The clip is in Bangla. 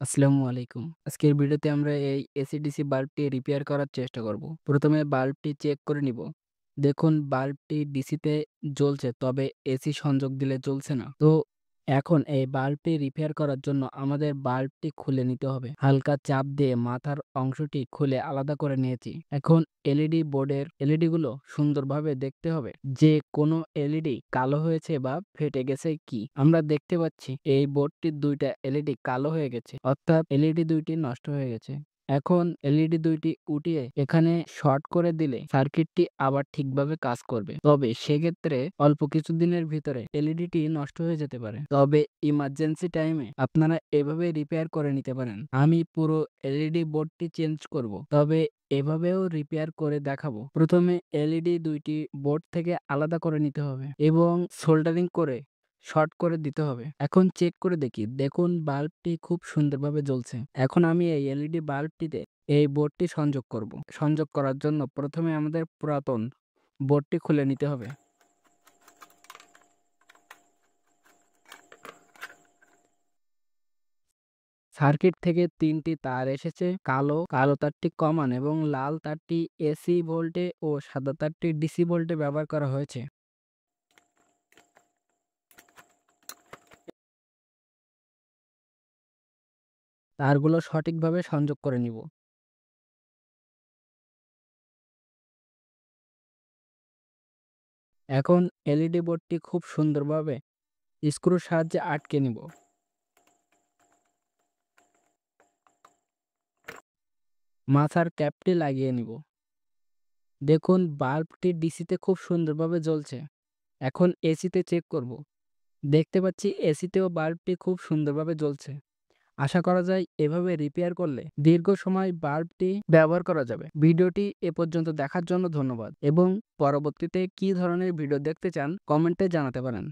আসসালামু আলাইকুম। আজকের ভিডিওতে আমরা এই এসি-ডিসি বাল্বটি রিপেয়ার করার চেষ্টা করব। প্রথমে বাল্বটি চেক করে নিব। দেখুন বাল্বটি ডিসিতে জ্বলছে, তবে এসি সংযোগ দিলে জ্বলছে না। তো এখন এই বাল্বটি রিপেয়ার করার জন্য আমাদের বাল্বটি খুলে নিতে হবে। হালকা চাপ দিয়ে মাথার অংশটি খুলে আলাদা করে নিয়েছি। এখন এলইডি বোর্ডের এলইডি গুলো সুন্দরভাবে দেখতে হবে যে কোনো এলইডি কালো হয়েছে বা ফেটে গেছে কি। আমরা দেখতে পাচ্ছি এই বোর্ডটির ২ টা এলইডি কালো হয়ে গেছে, অর্থাৎ এলইডি ২ টি নষ্ট হয়ে গেছে। এখন এলইডি ২ টি উঠিয়ে এখানে শর্ট করে দিলে সার্কিটটি আবার ঠিকভাবে কাজ করবে। তবে সেক্ষেত্রে অল্প কিছুদিনের ভিতরে এলইডিটি নষ্ট হয়ে যেতে পারে। তবে ইমার্জেন্সি টাইমে আপনারা এভাবে রিপেয়ার করে নিতে পারেন। আমি পুরো এলইডি বোর্ডটি চেঞ্জ করব। তবে এভাবেও রিপেয়ার করে দেখাবো। প্রথমে এলইডি ২ টি বোর্ড থেকে আলাদা করে নিতে হবে এবং সোল্ডারিং করে শর্ট করে দিতে হবে। এখন চেক করে দেখি। দেখুন বাল্বটি খুব সুন্দরভাবে জ্বলছে। এখন আমি এই এলইডি বাল্বটিতে এই বোর্ডটি সংযোগ করব। সংযোগ করার জন্য প্রথমে আমাদের পুরাতন বোর্ডটি খুলে নিতে হবে। সার্কিট থেকে ৩ টি তার এসেছে। কালো তারটি কমন এবং লাল তারটি এসি ভোল্টে ও সাদা তারটি ডিসি ভোল্টে ব্যবহার করা হয়েছে। তারগুলো সঠিকভাবে সংযোগ করে নিব। এখন এলইডি বোর্ডটি খুব সুন্দরভাবে স্ক্রুর সাহায্যে আটকে নিব। মাথার ক্যাপটি লাগিয়ে নিব। দেখুন বাল্বটি ডিসিতে খুব সুন্দরভাবে জ্বলছে। এখন এসিতে চেক করব। দেখতে পাচ্ছি এসিতেও বাল্বটি খুব সুন্দরভাবে জ্বলছে। আশা করা যায় এভাবে রিপেয়ার করলে দীর্ঘ সময় বাল্বটি ব্যবহার করা যাবে। ভিডিওটি এ পর্যন্ত দেখার জন্য ধন্যবাদ এবং পরবর্তীতে কী ধরনের ভিডিও দেখতে চান কমেন্টে জানাতে পারেন।